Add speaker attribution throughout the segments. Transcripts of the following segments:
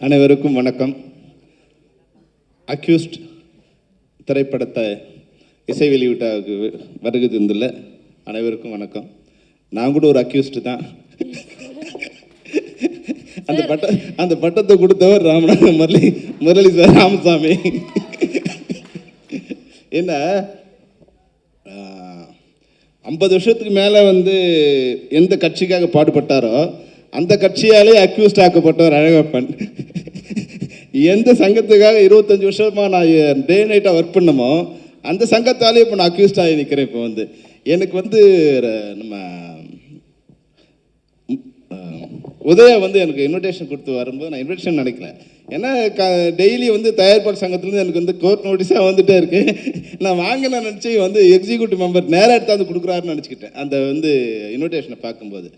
Speaker 1: அனைவருக்கும் வணக்கம். அக்யூஸ்ட் திரைப்படத்தை இசை வெளியீட்டாவுக்கு வருகை தந்துள்ள அனைவருக்கும் வணக்கம். நான் கூட ஒரு அக்யூஸ்ட் தான். அந்த பட்டத்தை கொடுத்தவர் முரளி சார் ராமசாமி. என்ன 50 வருஷத்துக்கு மேலே எந்த கட்சிக்காக பாடுபட்டாரோ அந்த கட்சியாலே அக்யூஸ்ட் ஆக்கப்பட்டவர் அழகப்பன். எந்த சங்கத்துக்காக 25 வருஷமாக நான் டே நைட்டாக ஒர்க் பண்ணமோ அந்த சங்கத்தாலே இப்போ நான் அக்யூஸ்ட் ஆகி நிற்கிறேன். இப்போ எனக்கு நம்ம உதயா எனக்கு இன்விடேஷன் கொடுத்து வரும்போது நான் இன்விடேஷன் நினைக்கல. ஏன்னா டெய்லி தயாரிப்பாளர் சங்கத்துலேருந்து எனக்கு கோர்ட் நோட்டீஸாக வந்துகிட்டே இருக்கு. நான் வாங்கின நினச்சி எக்ஸிக்யூட்டிவ் மெம்பர் நேராக எடுத்தாந்து கொடுக்குறாருன்னு நினச்சிக்கிட்டேன். அந்த இன்விடேஷனை பார்க்கும்போது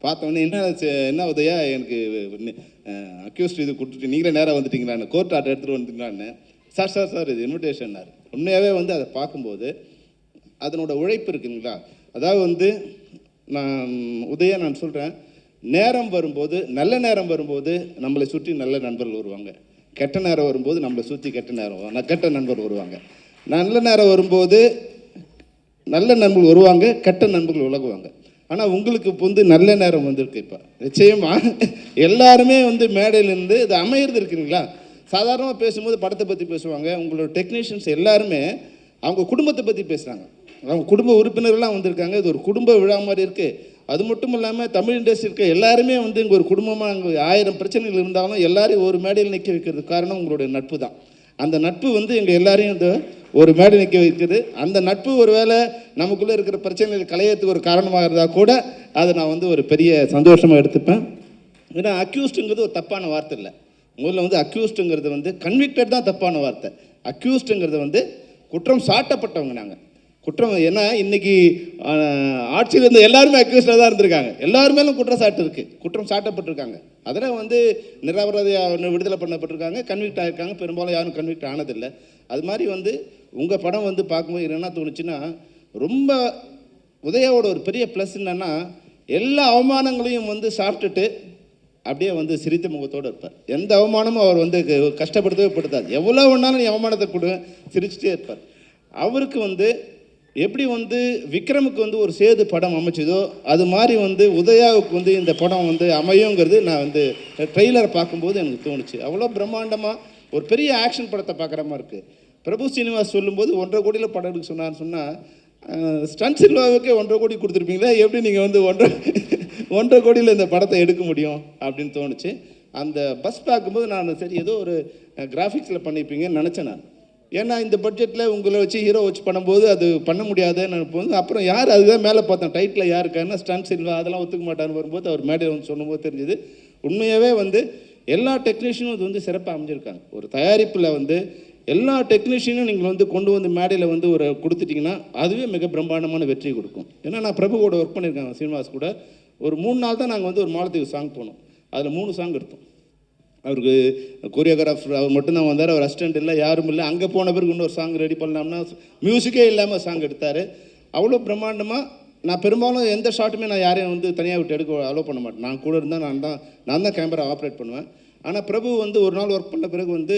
Speaker 1: பார்த்தோன்னே என்ன உதயா எனக்கு அக்யூஸ்ட் இது கொடுத்துட்டு நீங்களே நேராக வந்துட்டீங்களான்னு, கோர்ட் ஆர்டர் எடுத்துகிட்டு வந்துட்டீங்களான்னு. சார் இது இன்விடேஷன்னாரு. உண்மையாகவே அதை பார்க்கும்போது அதனோட உழைப்பு இருக்குங்களா. அதாவது நான் சொல்கிறேன், நேரம் வரும்போது நல்ல நேரம் வரும்போது நம்மளை சுற்றி நல்ல நண்பர்கள் வருவாங்க. கெட்ட நேரம் வரும்போது நம்மளை சுற்றி கெட்ட நண்பர்கள் வருவாங்க. நல்ல நேரம் வரும்போது நல்ல நண்பர்கள் வருவாங்க, கெட்ட நண்பர்கள் விலகுவாங்க. ஆனால் உங்களுக்கு நல்ல நேரம் வந்திருக்கு. இப்போ நிச்சயமாக எல்லாருமே மேடையிலேருந்து இது அமையிறது இருக்குங்களா. சாதாரணமாக பேசும்போது படத்தை பற்றி பேசுவாங்க. உங்களோட டெக்னீஷியன்ஸ் எல்லாருமே அவங்க குடும்பத்தை பற்றி பேசுகிறாங்க. அவங்க குடும்ப உறுப்பினர்கள்லாம் வந்திருக்காங்க. இது ஒரு குடும்ப விழா மாதிரி இருக்குது. அது மட்டும் இல்லாமல் தமிழ் இண்டஸ்ட்ரி இருக்க எல்லாருமே இங்கே ஒரு குடும்பமாக அங்கே 1000 பிரச்சனைகள் இருந்தாலும் எல்லாரையும் ஒரு மேடையில் நிற்க வைக்கிறதுக்கு காரணம் உங்களுடைய நட்பு தான். அந்த நட்பு எங்கள் எல்லாரையும் ஒரு மேடை நிற்க வைக்குது. அந்த நட்பு ஒரு வேளை நமக்குள்ளே இருக்கிற பிரச்சனைகள் களையத்துக்கு ஒரு காரணமாக இருந்தால் கூட அதை நான் ஒரு பெரிய சந்தோஷமாக எடுத்துப்பேன். ஏன்னா அக்யூஸ்டுங்கிறது ஒரு தப்பான வார்த்தை இல்லை. முதல்ல அக்யூஸ்டுங்கிறது கன்விக்டட் தான் தப்பான வார்த்தை. அக்யூஸ்டுங்கிறது குற்றம் சாட்டப்பட்டவங்க. நாங்கள் குற்றம் ஏன்னா இன்றைக்கி ஆட்சியில் இருந்த எல்லாருமே அக்யூஸ்டாக தான் இருந்திருக்காங்க. எல்லாருமேலும் குற்றச்சாட்டு இருக்குது, குற்றம் சாட்டப்பட்டிருக்காங்க. அதில் நிரபராதியாக விடுதலை பண்ணப்பட்டிருக்காங்க, கன்விக்ட் ஆகிருக்காங்க. பெரும்பாலும் யாரும் கன்விக்ட் ஆனதில்லை. அது மாதிரி உங்கள் படம் பார்க்கும்போது என்ன தோணுச்சுன்னா, ரொம்ப உதயாவோட ஒரு பெரிய ப்ளஸ் என்னென்னா எல்லா அவமானங்களையும் சாப்பிட்டுட்டு அப்படியே சிரித்த முகத்தோடு இருப்பார். எந்த அவமானமும் அவர் கஷ்டப்படுத்தவே படுத்தாது. எவ்வளோ வேணாலும் நீ அவமானத்தை கொடு சிரிச்சுட்டே இருப்பார். அவருக்கு எப்படி விக்ரமுக்கு ஒரு சேது படம் அமைச்சதோ அது மாதிரி உதயாவுக்கு இந்த படம் அமையுங்கிறது நான் ட்ரெய்லரை பார்க்கும்போது எனக்கு தோணுச்சு. அவ்வளோ பிரம்மாண்டமாக ஒரு பெரிய ஆக்ஷன் படத்தை பார்க்குற மாதிரி இருக்குது. பிரபு சீனிவாஸ் சொல்லும்போது 1.5 கோடியில் படம் எடுக்க சொன்னார். ஸ்டன் சில்வாவுக்கே 1.5 கோடி கொடுத்துருப்பீங்களா, எப்படி நீங்கள் 1.5 கோடியில் இந்த படத்தை எடுக்க முடியும் அப்படின்னு தோணுச்சு. அந்த பஸ் பார்க்கும்போது நான் சரி ஏதோ ஒரு கிராஃபிக்ஸில் பண்ணியிருப்பீங்கன்னு நினச்சேன் நான். ஏன்னா இந்த பட்ஜெட்டில் உங்களை வச்சு ஹீரோ வச்சு பண்ணும்போது அது பண்ண முடியாதுன்னு நினைப்போம். அப்புறம் யார் அதுதான் மேலே பார்த்தேன் டைட்டில் யாருக்காருன்னா ஸ்டன் சில்வா, அதெல்லாம் ஒத்துக்க மாட்டான்னு வரும்போது அவர் மேடையில் சொல்லும்போது தெரிஞ்சுது. உண்மையாகவே எல்லா டெக்னீஷியனும் சிறப்பாக அமைஞ்சிருக்காங்க. ஒரு தயாரிப்பில் எல்லா டெக்னீஷியனும் நீங்கள் கொண்டு மேடையில் ஒரு கொடுத்துட்டிங்கன்னா அதுவே மிக பிரம்மாண்டமான வெற்றி கொடுக்கும். ஏன்னா நான் பிரபு கூட ஒர்க் பண்ணியிருக்காங்க, சீனிவாஸ் கூட. ஒரு 3 நாள் தான் நாங்கள் ஒரு மாலத்தீவு சாங் போனோம். அதில் 3 சாங் எடுத்தோம். அவருக்கு கொரியோகிராஃபர் அவர் மட்டும்தான் வந்தார், அவர் அசிஸ்டண்ட் இல்லை, யாரும் இல்லை. அங்கே போன பிறகு இன்னொரு சாங் ரெடி பண்ணலாம்னா மியூசிக்கே இல்லாமல் சாங் எடுத்தார். அவ்வளோ பிரம்மாண்டமாக. நான் பெரும்பாலும் எந்த ஷாட்டுமே நான் யாரையும் தனியாக விட்டு எடுக்க அலோவ் பண்ண மாட்டேன். நான் கூட இருந்தால் நான் தான் கேமரா ஆப்ரேட் பண்ணுவேன். ஆனால் பிரபு ஒரு நாள் ஒர்க் பண்ண பிறகு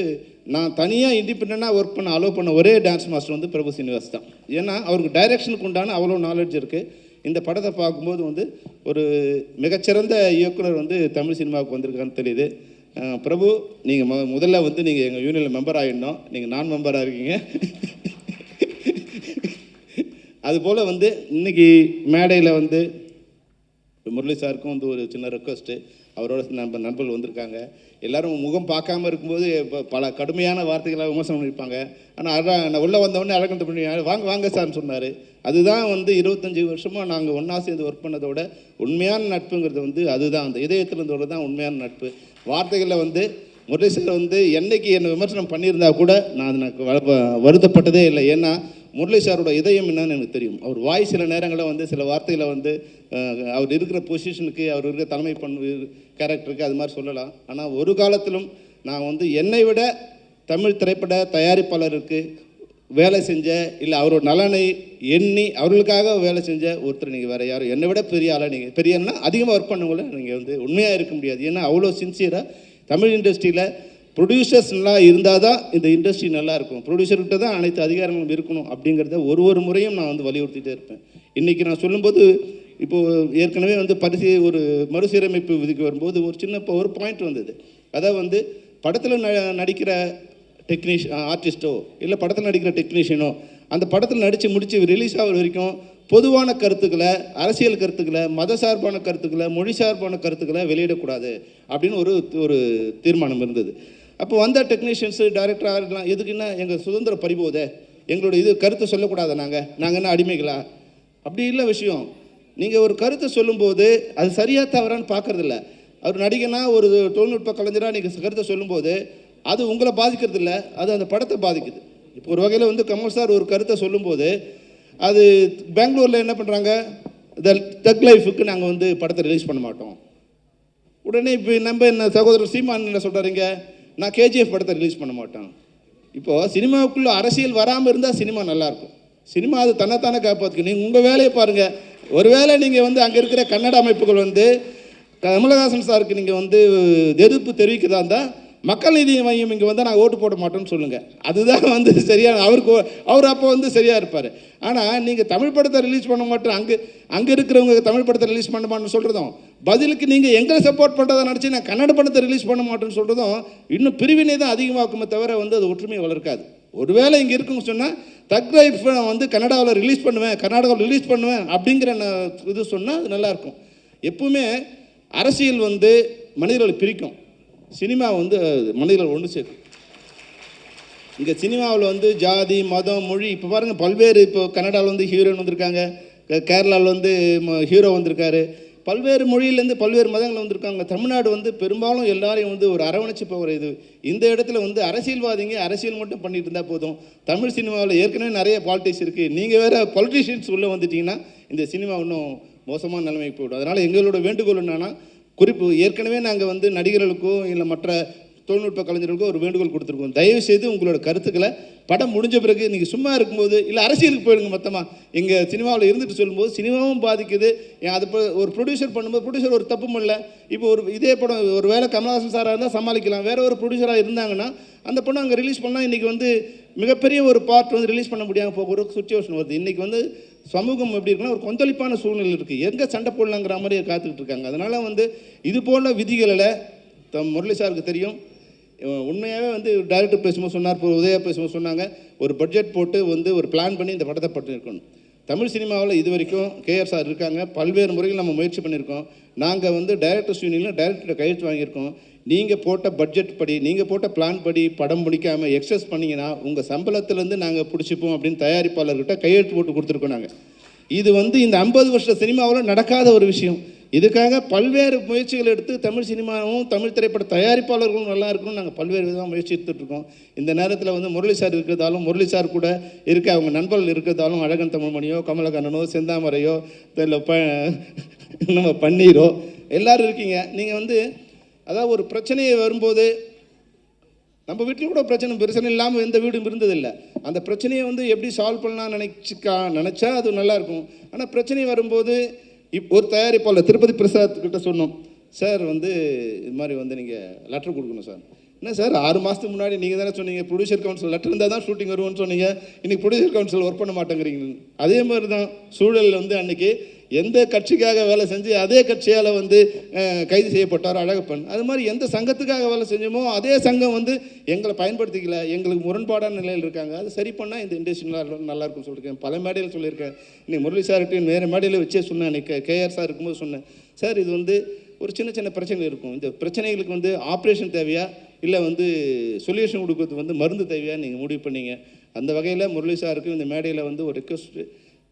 Speaker 1: நான் தனியாக இண்டிபெண்ட்டாக ஒர்க் பண்ண அலோவ் பண்ண ஒரே டான்ஸ் மாஸ்டர் பிரபு சீனிவாஸ் தான். ஏன்னா அவருக்கு டைரக்ஷனுக்கு உண்டான அவ்வளோ நாலேஜ் இருக்குது. இந்த படத்தை பார்க்கும்போது ஒரு மிகச்சிறந்த இயக்குனர் தமிழ் சினிமாவுக்கு வந்திருக்கான்னு தெரியுது. பிரபு நீங்கள் முதல்ல நீங்கள் எங்கள் யூனியனில் மெம்பர் ஆகிடணும். நீங்கள் நான் மெம்பராக இருக்கீங்க. அதுபோல் இன்றைக்கி மேடையில் முரளி சாருக்கும் ஒரு சின்ன ரெக்வஸ்ட்டு. அவரோட நண்பர்கள் வந்திருக்காங்க. எல்லோரும் முகம் பார்க்காம இருக்கும்போது பல கடுமையான வார்த்தைகளாக விமர்சனம் பண்ணியிருப்பாங்க. ஆனால் நான் உள்ளே வந்தவொடனே அழகந்த பண்ணி வாங்க சார்னு சொன்னார். அதுதான் 25 வருஷமாக நாங்கள் ஒன்றா சேர்ந்து ஒர்க் பண்ணதோட உண்மையான நட்புங்கிறது அதுதான். அந்த இதயத்தில் இருந்தோட தான் உண்மையான நட்பு. வார்த்தைகளில் முரளி சார் என்னைக்கு என்னை விமர்சனம் பண்ணியிருந்தா கூட நான் எனக்கு வருத்தப்பட்டதே இல்லை. ஏன்னா முரளி சாரோட இதயம் என்னன்னு எனக்கு தெரியும். அவர் வாய் சில நேரங்களில் சில வார்த்தைகளை அவர் இருக்கிற பொசிஷனுக்கு, அவர் இருக்கிற தலைமை கேரக்டருக்கு அது மாதிரி சொல்லலாம். ஆனால் ஒரு காலத்திலும் நான் என்னை விட தமிழ் திரைப்பட தயாரிப்பாளருக்கு வேலை செஞ்ச, இல்லை அவரோட நலனை எண்ணி அவர்களுக்காக வேலை செஞ்ச ஒருத்தர் நீங்கள் வேறு யாரும் என்னை விட பெரிய ஆளாக நீங்கள் பெரியன்னா அதிகமாக ஒர்க் பண்ணவங்கள நீங்கள் உண்மையாக இருக்க முடியாது. ஏன்னா அவ்வளோ சின்சியராக தமிழ் இண்டஸ்ட்ரியில் ப்ரொடியூசர்ஸ் நல்லா இருந்தால் தான் இந்த இண்டஸ்ட்ரி நல்லா இருக்கும். ப்ரொடியூசர்கிட்ட தான் அனைத்து அதிகாரங்களும் இருக்கணும் அப்படிங்கிறத ஒரு முறையும் நான் வந்து வலியுறுத்திட்டே இருப்பேன். இன்றைக்கி நான் சொல்லும்போது இப்போது ஏற்கனவே வந்து ஒரு மறுசீரமைப்பு விதிக்கு வரும்போது ஒரு சின்ன ஒரு பாயிண்ட் வந்தது. அதாவது வந்து படத்தில் நடிக்கிற ஆர்டிஸ்ட்டோ இல்லை படத்தில் நடிக்கிற டெக்னீஷியனோ அந்த படத்தில் நடித்து முடித்து ரிலீஸ் ஆகிற வரைக்கும் பொதுவான கருத்துக்களை, அரசியல் கருத்துக்களை, மத சார்பான கருத்துக்களை, மொழி சார்பான கருத்துக்களை வெளியிடக்கூடாது அப்படின்னு ஒரு தீர்மானம் இருந்தது. அப்போ வந்த டெக்னீஷியன்ஸு, டைரக்டர் எதுக்குன்னா எங்கள் சுதந்திரம் பறிபோதே, எங்களுடைய இது கருத்தை சொல்லக்கூடாது, நாங்கள் என்ன அடிமைகளா? அப்படி இல்லை விஷயம். நீங்கள் ஒரு கருத்தை சொல்லும்போது அது சரியாக தவறான்னு பார்க்குறதில்ல. அவர் நடிகனா ஒரு தொழில்நுட்ப கலைஞராக நீங்கள் கருத்தை சொல்லும்போது அது உங்களை பாதிக்கிறது இல்லை, அது அந்த படத்தை பாதிக்குது. இப்போ ஒரு வகையில் வந்து கமல் சார் ஒரு கருத்தை சொல்லும்போது அது பெங்களூரில் என்ன பண்ணுறாங்க, தக் லைஃபுக்கு நாங்கள் வந்து படத்தை ரிலீஸ் பண்ண மாட்டோம். உடனே இப்போ நம்ம என்ன சகோதரர் சீமான் என்ன சொல்கிறாருங்க, நான் கேஜிஎஃப் படத்தை ரிலீஸ் பண்ண மாட்டேன். இப்போது சினிமாவுக்குள்ளே அரசியல் வராமல் இருந்தால் சினிமா நல்லாயிருக்கும். சினிமா அது தன்னைத்தானே காப்பாற்றுக்கு. நீங்கள் உங்கள் வேலையை பாருங்கள். ஒருவேளை நீங்கள் வந்து அங்கே இருக்கிற கன்னட அமைப்புகள் வந்து கமலஹாசன் சாருக்கு நீங்கள் வந்து எதிர்ப்பு தெரிவிக்கிறதா இருந்தால் மக்கள் நீதி மையம் இங்கே வந்து நாங்கள் ஓட்டு போட மாட்டோம்னு சொல்லுங்கள். அதுதான் வந்து சரியான அவர் அப்போ வந்து சரியாக இருப்பார். ஆனால் நீங்கள் தமிழ் படத்தை ரிலீஸ் பண்ண மாட்டோம், அங்கே இருக்கிறவங்க தமிழ் படத்தை ரிலீஸ் பண்ண மாட்டோம்னு சொல்கிறதும், பதிலுக்கு நீங்கள் எங்களை சப்போர்ட் பண்ணுறதை நினச்சி நான் கன்னட படத்தை ரிலீஸ் பண்ண மாட்டேன்னு சொல்கிறதும் இன்னும் பிரிவினை தான் அதிகமாக்குமே தவிர வந்து அது ஒற்றுமையை வளர்க்காது. ஒருவேளை இங்கே இருக்குன்னு சொன்னால் தக் லைஃப் நான் வந்து கன்னடாவில் ரிலீஸ் பண்ணுவேன், கர்நாடகாவில் ரிலீஸ் பண்ணுவேன் அப்படிங்கிற இது சொன்னால் அது நல்லாயிருக்கும். எப்பவுமே அரசியல் வந்து மனிதர்களை பிரிக்கும், சினிமா வந்து மனிதர்கள் ஒன்று சேர்க்கும். இங்கே சினிமாவில் வந்து ஜாதி, மதம், மொழி இப்போ பாருங்கள் பல்வேறு, இப்போ கன்னடாவில் வந்து ஹீரோயின் வந்திருக்காங்க, கேரளாவில் வந்து ஹீரோ வந்திருக்காரு, பல்வேறு மொழியிலேருந்து பல்வேறு மதங்கள் வந்திருக்காங்க. தமிழ்நாடு வந்து பெரும்பாலும் எல்லாரையும் வந்து ஒரு அரவணைச்சு போகிற இது. இந்த இடத்துல வந்து அரசியல்வாதிங்க அரசியல் மட்டும் பண்ணிட்டு இருந்தால் போதும். தமிழ் சினிமாவில் ஏற்கனவே நிறைய பாலிட்டிக்ஸ் இருக்குது. நீங்கள் வேறு பொலிட்டிஷியன்ஸ் உள்ளே வந்துட்டிங்கன்னா இந்த சினிமா இன்னும் மோசமான நிலைமைக்கு போய்டும். அதனால் எங்களோட வேண்டுகோள் என்னன்னா, குறிப்பு ஏற்கனவே நாங்கள் வந்து நடிகர்களுக்கோ இல்லை மற்ற தொழில்நுட்ப கலைஞர்களுக்கோ ஒரு வேண்டுகோள் கொடுத்துருக்கோம். தயவுசெய்து உங்களோட கருத்துக்களை படம் முடிஞ்ச பிறகு நீங்கள் சும்மா இருக்கும்போது இல்லை அரசியலுக்கு போயிடுங்க. மொத்தமாக எங்கள் சினிமாவில் இருந்துட்டு சொல்லும்போது சினிமாவும் பாதிக்குது. அது ஒரு ப்ரொடியூசர் பண்ணும்போது ப்ரொடியூசர் ஒரு தப்பும் இல்லை. இப்போ ஒரு இதே படம் ஒரு வேளை கமல்ஹாசன் சாராக இருந்தால் சமாளிக்கலாம், வேறு ஒரு ப்ரொடியூசராக இருந்தாங்கன்னா அந்த படம் அங்கே ரிலீஸ் பண்ணால் இன்றைக்கி வந்து மிகப்பெரிய ஒரு பார்ட் வந்து ரிலீஸ் பண்ண முடியாமல் போக ஒரு சுச்சுவேஷன் வருது. இன்றைக்கி வந்து சமூகம் எப்படி இருக்குன்னா ஒரு கொந்தளிப்பான சூழ்நிலை இருக்குது. எங்கே சண்டை போடலாங்கிற மாதிரி காத்துக்கிட்டு இருக்காங்க. அதனால் வந்து இது போல விதிகளில் முரளி சாருக்கு தெரியும். உண்மையாகவே வந்து டைரக்டர் பேசும்போது சொன்னார், இப்போ உதயா பேசும்போது சொன்னாங்க, ஒரு பட்ஜெட் போட்டு வந்து ஒரு பிளான் பண்ணி இந்த படத்தை பண்ணியிருக்கணும். தமிழ் சினிமாவில் இது வரைக்கும் கேஆர் சார் இருக்காங்க, பல்வேறு முறைகள் நம்ம முயற்சி பண்ணியிருக்கோம். நாங்கள் வந்து டைரக்டர்ஸ் யூனியனில் டைரக்டரை கையெழுத்து வாங்கியிருக்கோம். நீங்கள் போட்ட பட்ஜெட் படி, நீங்கள் போட்ட பிளான் படி படம் முடிக்காமல் எக்ஸஸ் பண்ணிங்கன்னா உங்கள் சம்பளத்துலேருந்து நாங்கள் பிடிச்சிப்போம் அப்படின்னு தயாரிப்பாளர்கிட்ட கையெழுத்து போட்டு கொடுத்துருக்கோம். நாங்கள் இது வந்து இந்த 50 வருஷ சினிமாவில் நடக்காத ஒரு விஷயம். இதுக்காக பல்வேறு முயற்சிகள் எடுத்து தமிழ் சினிமாவும் தமிழ் திரைப்பட தயாரிப்பாளர்களும் நல்லா இருக்கணும்னு நாங்கள் பல்வேறு விதமாக முயற்சி எடுத்துகிட்ருக்கோம். இந்த நேரத்தில் வந்து முரளி சார் இருக்கிறதாலும், முரளி சார் கூட இருக்க அவங்க நண்பர்கள் இருக்கிறதாலும், அழகன் தமிழ்மணியோ, கமலக்கண்ணனோ, செந்தாமரையோ, இல்லை நம்ம பன்னீரோ எல்லோரும் இருக்கீங்க. நீங்கள் வந்து அதாவது ஒரு பிரச்சனையை வரும்போது நம்ம வீட்டில் கூட பிரச்சனை இல்லாமல் எந்த வீடும் இருந்ததில்லை. அந்த பிரச்சனையை வந்து எப்படி சால்வ் பண்ணலாம் நினச்சா அது நல்லாயிருக்கும். ஆனால் பிரச்சனை வரும்போது ஒரு தயாரிப்பாளர் திருப்பதி பிரசாத் கிட்ட சொன்னோம், சார் வந்து இது மாதிரி வந்து நீங்கள் லெட்டர் கொடுக்கணும் சார். என்ன சார் 6 மாதத்துக்கு முன்னாடி நீங்கள் தானே சொன்னீங்க ப்ரொடியூசர் கவுன்சில் லெட்டர் இருந்தால் தான் ஷூட்டிங் வருவோம்னு சொன்னீங்க, இன்றைக்கி ப்ரொடியூசர் கவுன்சில் ஒர்க் பண்ண மாட்டேங்கிறீங்க. அதே மாதிரி தான் சூழல் வந்து அன்றைக்கி எந்த கட்சிக்காக வேலை செஞ்சு அதே கட்சியால் வந்து கைது செய்யப்பட்டாரோ அழகப்பன், அது மாதிரி எந்த சங்கத்துக்காக வேலை செஞ்சோமோ அதே சங்கம் வந்து எங்களை பயன்படுத்திக்கல, எங்களுக்கு முரண்பாடான நிலையில் இருக்காங்க. அது சரி பண்ணால் இந்த இண்டஸ்ட்ரி நல்லாயிருக்கும்னு சொல்லியிருக்கேன். பல மேடையில் சொல்லியிருக்கேன். இன்னைக்கு முரளி சார்கிட்டையும் வேறு மேடையில் வச்சே சொன்னேன். இன்றைக்கி கேஆர் சார் இருக்கும்போது சொன்னேன், சார் இது வந்து ஒரு சின்ன பிரச்சனைகள் இருக்கும். இந்த பிரச்சனைகளுக்கு வந்து ஆப்ரேஷன் தேவையா இல்லை வந்து சொல்யூஷன் கொடுக்கறது வந்து மருந்து தேவையா நீங்கள் முடிவு பண்ணீங்க. அந்த வகையில் முரளி சாருக்கு இந்த மேடையில் வந்து ஒரு ரெக்வஸ்ட்டு.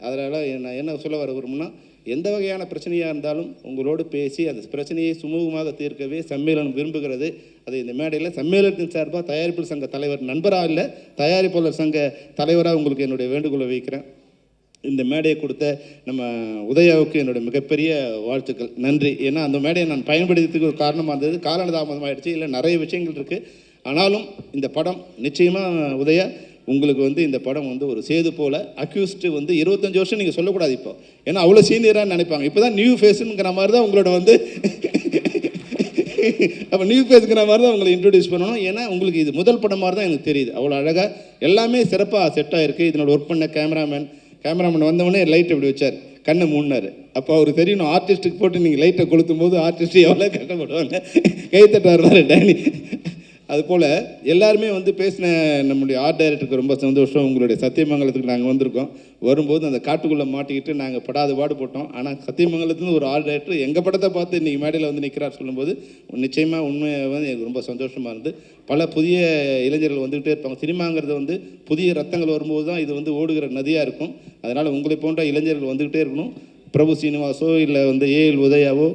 Speaker 1: அதனால் நான் என்ன சொல்ல வர விரும்புனா, எந்த வகையான பிரச்சனையாக இருந்தாலும் உங்களோடு பேசி அந்த பிரச்சனையை சுமூகமாக தீர்க்கவே சம்மேளனம் விரும்புகிறது. அது இந்த மேடையில் சம்மேளனத்தின் சார்பாக தயாரிப்பாளர் சங்க தலைவர், நண்பராக இல்லை தயாரிப்பாளர் சங்க தலைவராக உங்களுக்கு என்னுடைய வேண்டுகோளை வைக்கிறேன். இந்த மேடையை கொடுத்த நம்ம உதயாவுக்கு என்னுடைய மிகப்பெரிய வாழ்த்துக்கள், நன்றி. ஏன்னா அந்த மேடையை நான் பயன்படுத்துறதுக்கு ஒரு காரணமாக இருந்தது. காலதாமதமாகிடுச்சு, இல்லை நிறைய விஷயங்கள் இருக்குது. ஆனாலும் இந்த படம் நிச்சயமாக உதயா உங்களுக்கு வந்து இந்த படம் வந்து ஒரு சேது போல் அக்யூஸ்டு வந்து 25 வருஷம் நீங்கள் சொல்லக்கூடாது இப்போ, ஏன்னா அவ்வளோ சீனியராக நினைப்பாங்க. இப்போ தான் நியூ ஃபேஸுங்கிற மாதிரி தான் உங்களோட வந்து அப்போ நியூ பேஸுங்கிற மாதிரி தான் உங்களை இன்ட்ரடியூஸ் பண்ணணும். ஏன்னா உங்களுக்கு இது முதல் படம் மாதிரி தான் எனக்கு தெரியுது. அவ்வளோ அழகாக எல்லாமே சிறப்பாக செட் ஆகிருக்கு. இதனோட ஒர்க் பண்ண கேமராமேன் வந்தவொடனே லைட் இப்படி வச்சார், கண்ணை மூடினார். அப்போ அவர் தெரியணும், ஆர்டிஸ்ட்டுக்கு போட்டு நீங்கள் லைட்டை கொளுத்தும் போது ஆர்டிஸ்ட் எவ்வளோ கஷ்டப்படுவாங்க. கைத்தட்டார் வர டேனி. அதுபோல் எல்லாருமே வந்து பேசின நம்முடைய ஆர்ட் டைரக்டருக்கு ரொம்ப சந்தோஷம். உங்களுடைய சத்தியமங்கலத்துக்கு நாங்கள் வந்திருக்கோம். வரும்போது அந்த காட்டுக்குள்ளே மாட்டிக்கிட்டு நாங்கள் படாத பாடுபட்டோம். ஆனால் சத்தியமங்கலத்துலேருந்து ஒரு ஆர்ட் டைரக்டர் எங்கள் படத்தை பார்த்து இன்றைக்கி மேடையில் வந்து நிற்கிறார் சொல்லும்போது நிச்சயமாக உண்மையாக வந்து எனக்கு ரொம்ப சந்தோஷமாக இருந்து. பல புதிய இளைஞர்கள் வந்துக்கிட்டே இருப்பாங்க. சினிமாங்கிறது வந்து புதிய ரத்தங்கள் வரும்போது தான் இது வந்து ஓடுகிற நதியாக இருக்கும். அதனால் உங்களை போன்ற இளைஞர்கள் வந்துக்கிட்டே இருக்கணும். பிரபு சீனிவாசோ இல்லை வந்து ஏஎல் உதயாவோ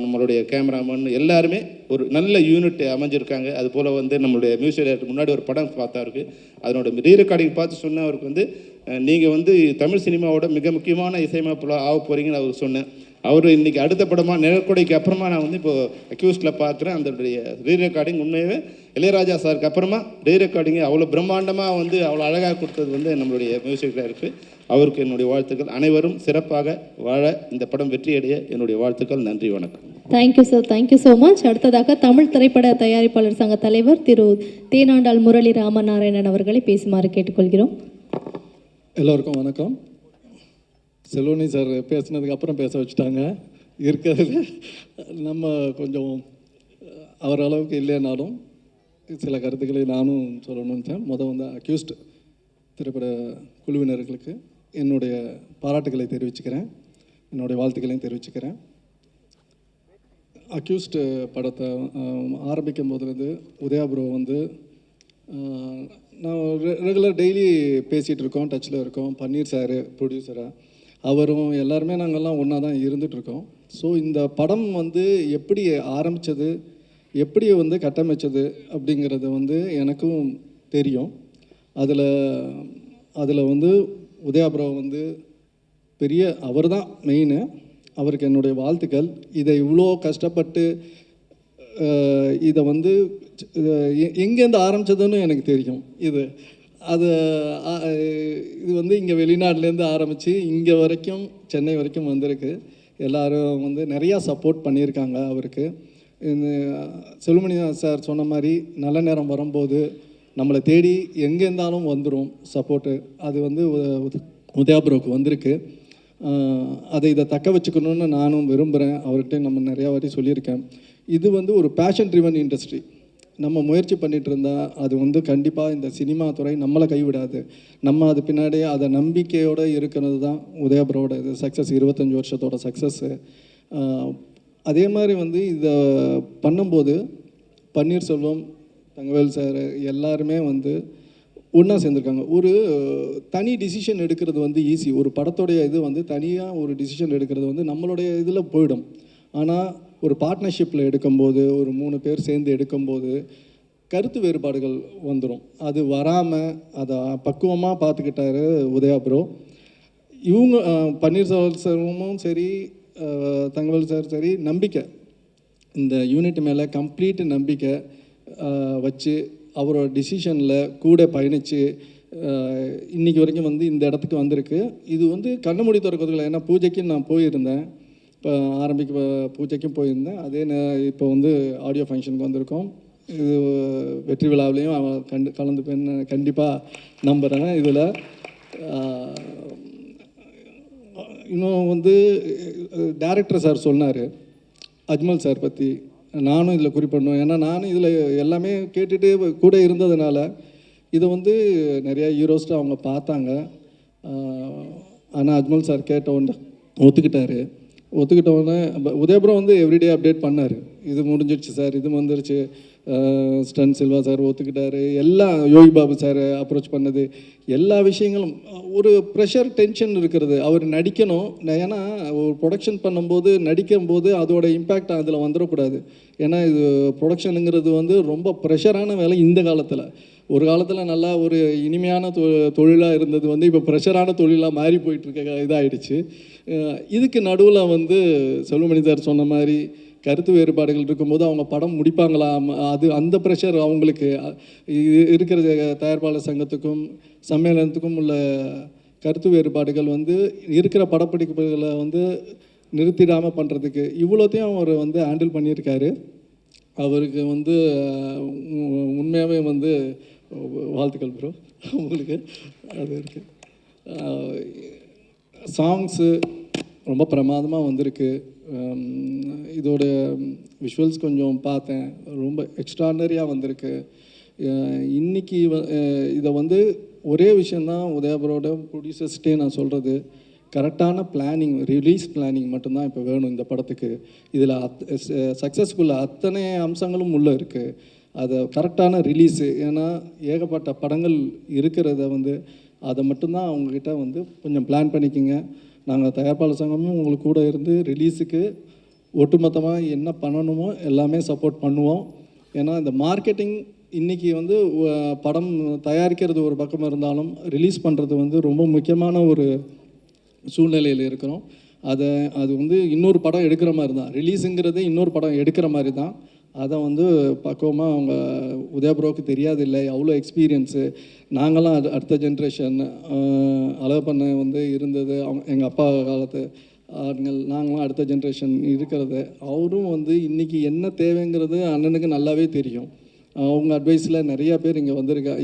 Speaker 1: நம்மளுடைய கேமராமேன் எல்லாருமே ஒரு நல்ல யூனிட் அமைஞ்சிருக்காங்க. அதுபோல் வந்து நம்மளுடைய மியூசிக் டைரக்டர் முன்னாடி ஒரு படம் பார்த்தா இருக்குது, அதனோட ரீ ரெக்கார்டிங் பார்த்து சொன்ன அவருக்கு வந்து நீங்கள் வந்து தமிழ் சினிமாவோட மிக முக்கியமான இசையமைப்பாளர் ஆக போகிறீங்கன்னு அவருக்கு சொன்னேன். அவர் இன்றைக்கி அடுத்த படமாக நிழற்கொடைக்கு அப்புறமா நான் வந்து இப்போது அக்யூஸ்டில் பார்க்குறேன். அதனுடைய ரீ ரெக்கார்டிங் உண்மையாகவே இளையராஜா சாருக்கு அப்புறமா ரீ ரெக்கார்டிங்கை அவ்வளோ பிரம்மாண்டமாக வந்து அவ்வளோ அழகாக கொடுத்தது வந்து நம்மளுடைய மியூசிக் டைரக்டர். அவருக்கு என்னுடைய வாழ்த்துக்கள். அனைவரும் சிறப்பாக வாழ, இந்த படம் வெற்றியடைய என்னுடைய வாழ்த்துக்கள். நன்றி, வணக்கம்.
Speaker 2: Thank you sir, thank you so much. அடுத்ததாக தமிழ் திரைப்பட தயாரிப்பாளர் சங்க தலைவர் திரு தேனாண்டாள் முரளி ராமநாராயணன் அவர்களை பேசுமாறு கேட்டுக்கொள்கிறோம்.
Speaker 3: எல்லோருக்கும் வணக்கம். செல்வனி சார் பேசுனதுக்கு அப்புறம் பேச வச்சுட்டாங்க. இருக்கிறது நம்ம கொஞ்சம் அவர் அளவுக்கு இல்லைனாலும் சில கருத்துக்களை நானும் சொல்லணும்னு வந்து அக்யூஸ்ட் திரைப்பட குழுவினர்களுக்கு என்னுடைய பாராட்டுகளை தெரிவிச்சுக்கிறேன், என்னுடைய வாழ்த்துக்களையும் தெரிவிச்சுக்கிறேன். அக்யூஸ்ட் படத்தை ஆரம்பிக்கும் போதுலேருந்து உதயா ப்ரோ வந்து நான் ரெகுலர் டெய்லி பேசிகிட்டு இருக்கோம், டச்சில் இருக்கோம். பன்னீர் சார் ப்ரொடியூசராக, அவரும் எல்லாருமே நாங்கள்லாம் ஒன்றா தான் இருந்துகிட்ருக்கோம். ஸோ இந்த படம் வந்து எப்படி ஆரம்பித்தது, எப்படி வந்து கட்டமைச்சது அப்படிங்கிறது வந்து எனக்கும் தெரியும். அதில் வந்து உதயா ப்ரோ வந்து பெரிய அவர் தான் மெயின். அவருக்கு என்னுடைய வாழ்த்துக்கள். இதை இவ்வளோ கஷ்டப்பட்டு இதை வந்து எங்கேருந்து ஆரம்பித்ததுன்னு எனக்கு தெரியும். இது வந்து இங்கே வெளிநாட்டிலேருந்து ஆரம்பித்து இங்கே வரைக்கும் சென்னை வரைக்கும் வந்திருக்கு. எல்லோரும் வந்து நிறையா சப்போர்ட் பண்ணியிருக்காங்க அவருக்கு. செல்வமணி சார் சொன்ன மாதிரி நல்ல நேரம் வரும்போது நம்மளை தேடி எங்கே இருந்தாலும் வந்துடும் சப்போர்ட்டு. அது வந்து உதயாபுரோவுக்கு வந்திருக்கு. இதை தக்க வச்சுக்கணுன்னு நானும் விரும்புகிறேன். அவர்கிட்ட நம்ம நிறையா வாட்டி சொல்லியிருக்கேன். இது வந்து ஒரு பேஷன் ட்ரிவன் இண்டஸ்ட்ரி. நம்ம முயற்சி பண்ணிகிட்டு இருந்தால் அது வந்து கண்டிப்பாக இந்த சினிமா துறை நம்மளை கைவிடாது. நம்ம அது பின்னாடியே அதை நம்பிக்கையோடு இருக்கிறது தான் உதயாபுரோட இது சக்ஸஸ், 25 வருஷத்தோட சக்ஸஸ்ஸு. அதே மாதிரி வந்து இதை பண்ணும்போது பன்னீர்செல்வம், தங்கவேல் சார் எல்லாருமே வந்து ஒன்றா சேர்ந்துருக்காங்க. ஒரு தனி டிசிஷன் எடுக்கிறது வந்து ஈஸி. ஒரு படத்தோடைய இது வந்து தனியாக ஒரு டிசிஷன் எடுக்கிறது வந்து நம்மளுடைய இதில் போயிடும். ஆனால் ஒரு பார்ட்னர்ஷிப்பில் எடுக்கும்போது, ஒரு 3 பேர் சேர்ந்து எடுக்கும்போது கருத்து வேறுபாடுகள் வந்துடும். அது வராமல் அதை பக்குவமாக பார்த்துக்கிட்டாரு உதயா ப்ரோ. இவங்க பன்னீர்செல்வமும் சரி, தங்கவேல் சார் சரி, நம்பிக்கை, இந்த யூனிட் மேலே கம்ப்ளீட் நம்பிக்கை வச்சு அவரோட டிசிஷனில் கூட பயணித்து இன்றைக்கி வரைக்கும் வந்து இந்த இடத்துக்கு வந்திருக்கு. இது வந்து கண்ணு மூடி திறக்கிறதுல, ஏன்னா பூஜைக்கு நான் போயிருந்தேன், இப்போ ஆரம்பிக்க பூஜைக்கும் போயிருந்தேன். அதே இப்போ வந்து ஆடியோ ஃபங்க்ஷனுக்கு வந்திருக்கோம். இது வெற்றி விழாவிலையும் கலந்துப்பேன்னு கண்டிப்பாக நம்புகிறேன். இதில் இன்னும் வந்து டைரக்டர் சார் சொன்னார் அஜ்மல் சார் பற்றி. நானும் இதில் குறிப்பிடணும், ஏன்னா நானும் இதில் எல்லாமே கேட்டுட்டு கூட இருந்ததுனால இதை வந்து நிறையா ஹீரோஸ்ட்டு அவங்க பார்த்தாங்க. ஆனால் அஜ்மல் சார் கேட்ட உடனே ஒத்துக்கிட்டவுடனே உதயபுரம் வந்து எவ்ரிடே அப்டேட் பண்ணார். இது முடிஞ்சிடுச்சு சார், இது வந்துருச்சு. ஸ்டன் சில்வா சார் ஒத்துக்கிட்டார். எல்லாம் யோகி பாபு சார் அப்ரோச் பண்ணது, எல்லா விஷயங்களும் ஒரு ப்ரெஷர் டென்ஷன் இருக்கிறது. அவர் நடிக்கணும், ஏன்னா ஒரு ப்ரொடக்ஷன் பண்ணும்போது நடிக்கும்போது அதோட இம்பேக்ட் அதில் வந்துடக்கூடாது. ஏன்னா இது ப்ரொடக்ஷனுங்கிறது வந்து ரொம்ப ப்ரெஷரான வேலை இந்த காலத்தில். ஒரு காலத்தில் நல்லா ஒரு இனிமையான தொழிலாக இருந்தது வந்து இப்போ ப்ரெஷரான தொழிலாக மாறி போயிட்டுருக்க இதாகிடுச்சு. இதுக்கு நடுவில் வந்து செல்வமணி சார் சொன்ன மாதிரி கருத்து வேறுபாடுகள் இருக்கும்போது அவங்க படம் முடிப்பாங்களா, அந்த ப்ரெஷர் அவங்களுக்கு இருக்கிற தயாரிப்பாளர் சங்கத்துக்கும் சம்மேளனத்துக்கும் உள்ள கருத்து வேறுபாடுகள் வந்து இருக்கிற படப்பிடிப்புகளை வந்து நிறுத்திடாமல் பண்ணுறதுக்கு இவ்வளோத்தையும் அவர் வந்து ஹேண்டில் பண்ணியிருக்காரு. அவருக்கு வந்து உண்மையாகவே வந்து வாழ்த்துக்கள் ப்ரோ உங்களுக்கு. அது இருக்குது. சாங்ஸு ரொம்ப பிரமாதமாக வந்திருக்கு. இதோட விஷுவல்ஸ் கொஞ்சம் பார்த்தேன், ரொம்ப எக்ஸ்ட்ரானரியாக வந்திருக்கு. இன்றைக்கி இதை வந்து ஒரே விஷயந்தான் உதயபுரோட ப்ரொடியூசர்ஸ்டே நான் சொல்கிறது, கரெக்டான பிளானிங், ரிலீஸ் பிளானிங் மட்டும்தான் இப்போ வேணும் இந்த படத்துக்கு. இதில் சக்ஸஸ்ஃபுல் அத்தனை அம்சங்களும் உள்ளே இருக்குது. அதை கரெக்டான ரிலீஸு, ஏன்னா ஏகப்பட்ட படங்கள் இருக்கிறத வந்து அதை மட்டும்தான் அவங்கக்கிட்ட வந்து கொஞ்சம் பிளான் பண்ணிக்கோங்க. நாங்கள் தயாரிப்பாளர் சங்கமும் உங்களுக்கு கூட இருந்து ரிலீஸுக்கு ஒட்டுமொத்தமாக என்ன பண்ணணுமோ எல்லாமே சப்போர்ட் பண்ணுவோம். ஏன்னா இந்த மார்க்கெட்டிங் இன்றைக்கி வந்து படம் தயாரிக்கிறது ஒரு பக்கம் இருந்தாலும் ரிலீஸ் பண்ணுறது வந்து ரொம்ப முக்கியமான ஒரு சூழ்நிலையில் இருக்கிறோம். அது வந்து இன்னொரு படம் எடுக்கிற மாதிரி தான், ரிலீஸுங்கிறது இன்னொரு படம் எடுக்கிற மாதிரி தான். அதை வந்து பக்குவமாக அவங்க உதயபுரோவுக்கு தெரியாது இல்லை, அவ்வளோ எக்ஸ்பீரியன்ஸு. நாங்களாம் அடுத்த ஜென்ரேஷன் அழகப்பண்ண வந்து இருந்தது, எங்கள் அப்பா காலத்து ஆண்கள், நாங்களாம் அடுத்த ஜென்ரேஷன் இருக்கிறது. அவரும் வந்து இன்றைக்கி என்ன தேவைங்கிறது அண்ணனுக்கு நல்லாவே தெரியும். அவங்க அட்வைஸில் நிறையா பேர் இங்கே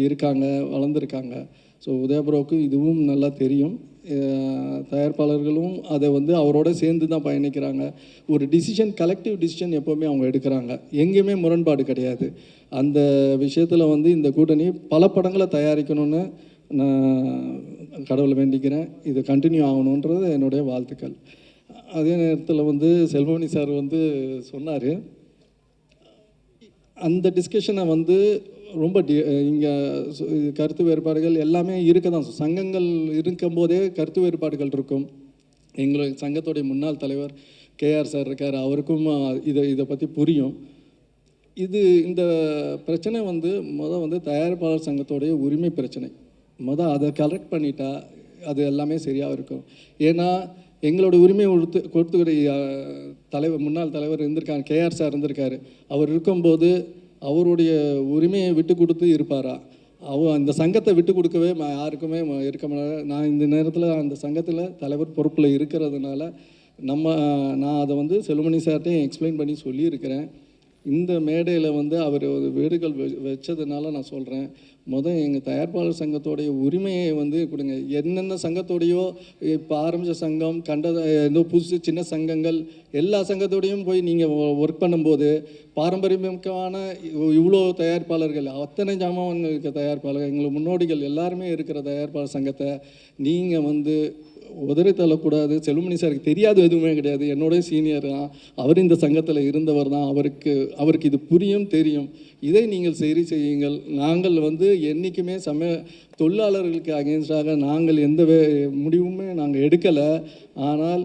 Speaker 3: இருக்காங்க, வளர்ந்துருக்காங்க. ஸோ உதயபுரோவுக்கு இதுவும் நல்லா தெரியும். தயாரிப்பாளர்களும் அதை வந்து அவரோட சேர்ந்து தான் பயணிக்கிறாங்க. ஒரு டிசிஷன், கலெக்டிவ் டிசிஷன் எப்போவுமே அவங்க எடுக்கிறாங்க, எங்கேயுமே முரண்பாடு கிடையாது. அந்த விஷயத்தில் வந்து இந்த கூட்டணி பல படங்களை தயாரிக்கணும்னு நான் கடவுளை வேண்டிக்கிறேன். இது கண்டினியூ ஆகணுன்றது என்னுடைய வாழ்த்துக்கள். அதே நேரத்தில் வந்து செல்வமணி சார் வந்து சொன்னார், அந்த டிஸ்கஷனை வந்து ரொம்ப இங்கே கருத்து வேறுபாடுகள் எல்லாமே இருக்க தான், சங்கங்கள் இருக்கும்போதே கருத்து வேறுபாடுகள் இருக்கும். எங்களுடைய சங்கத்துடைய முன்னாள் தலைவர் கேஆர் சார் இருக்கார், அவருக்கும் இதை பற்றி புரியும். இந்த பிரச்சனை வந்து வந்து தயாரிப்பாளர் சங்கத்தோடைய உரிமை பிரச்சனை. அதை கரெக்ட் பண்ணிட்டா அது எல்லாமே சரியாக இருக்கும். ஏன்னா எங்களோட உரிமையை கொடுத்துக்கிற தலைவர், முன்னாள் தலைவர் இருந்திருக்காங்க, கேஆர் சார் இருந்திருக்காரு. அவர் இருக்கும்போது அவருடைய உரிமையை விட்டு கொடுத்து இருப்பாரா? அந்த சங்கத்தை விட்டு கொடுக்கவே யாருக்குமே இருக்க முடியாது. நான் இந்த நேரத்தில் அந்த சங்கத்தில் தலைவர் பொறுப்பில் இருக்கிறதுனால நான் அதை வந்து செல்வமணி சார்ட்டையும் எக்ஸ்பிளைன் பண்ணி சொல்லியிருக்கிறேன். இந்த மேடையில் வந்து அவர் வீடுகள் வச்சதுனால நான் சொல்கிறேன், எங்கள் தயாரிப்பாளர் சங்கத்தோடைய உரிமையை வந்து கொடுங்க. என்னென்ன சங்கத்தோடையோ இப்போ ஆரம்பித்த சங்கம், ஏதோ புதுசு சின்ன சங்கங்கள் எல்லா சங்கத்தோடையும் போய் நீங்கள் ஒர்க் பண்ணும்போது பாரம்பரியமான இவ்வளோ தயாரிப்பாளர்கள், அத்தனை ஜாமான்கள் இருக்க தயாரிப்பாளர்கள், எங்களுக்கு முன்னோடிகள் எல்லாருமே இருக்கிற தயாரிப்பாளர் சங்கத்தை நீங்கள் வந்து உதறி தள்ளக்கூடாது. செல்வமணி சாருக்கு தெரியாது எதுவுமே கிடையாது, என்னோடய சீனியர் தான், அவர் இந்த சங்கத்தில் இருந்தவர் தான், அவருக்கு இது புரியும், தெரியும். இதை நீங்கள் சரி செய்யுங்கள். நாங்கள் வந்து என்றைக்குமே தொழிலாளர்களுக்கு அகேன்ஸ்டாக நாங்கள் எந்த முடிவுமே நாங்கள் எடுக்கலை. ஆனால்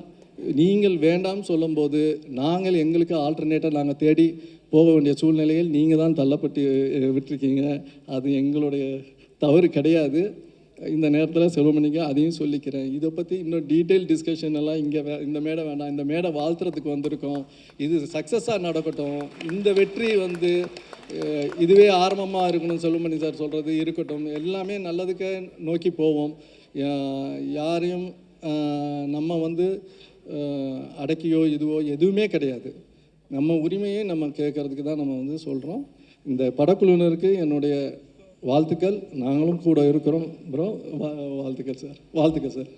Speaker 3: நீங்கள் வேண்டாம் சொல்லும்போது நாங்கள் எங்களுக்கு ஆல்டர்னேட்டாக நாங்கள் தேடி போக வேண்டிய சூழ்நிலையில் நீங்கள் தான் தள்ளப்பட்டு விட்டுருக்கீங்க. அது எங்களுடைய தவறு கிடையாது. இந்த நேரத்தில் செல்வமணிக்கு அதையும் சொல்லிக்கிறேன். இதை பற்றி இன்னும் டீட்டெயில் டிஸ்கஷன் எல்லாம் இந்த மேடை வேண்டாம். இந்த மேடை வாழ்த்துறதுக்கு வந்திருக்கோம். இது சக்ஸஸாக நடக்கட்டும். இந்த வெற்றி வந்து இதுவே ஆரம்பமாக இருக்கணும். செல்வமணி சார் சொல்கிறது இருக்கட்டும். எல்லாமே நல்லதுக்கு நோக்கி போவோம். யாரையும் நம்ம வந்து அடக்கியோ இதுவோ எதுவுமே கிடையாது. நம்ம உரிமையை நம்ம கேட்கறதுக்கு தான் நம்ம வந்து சொல்கிறோம். இந்த படக்குழுவினருக்கு என்னுடைய வாழ்த்துக்கள். நாங்களும் கூட இருக்கிறோம் ப்ரோ. வாழ்த்துக்கள் சார்.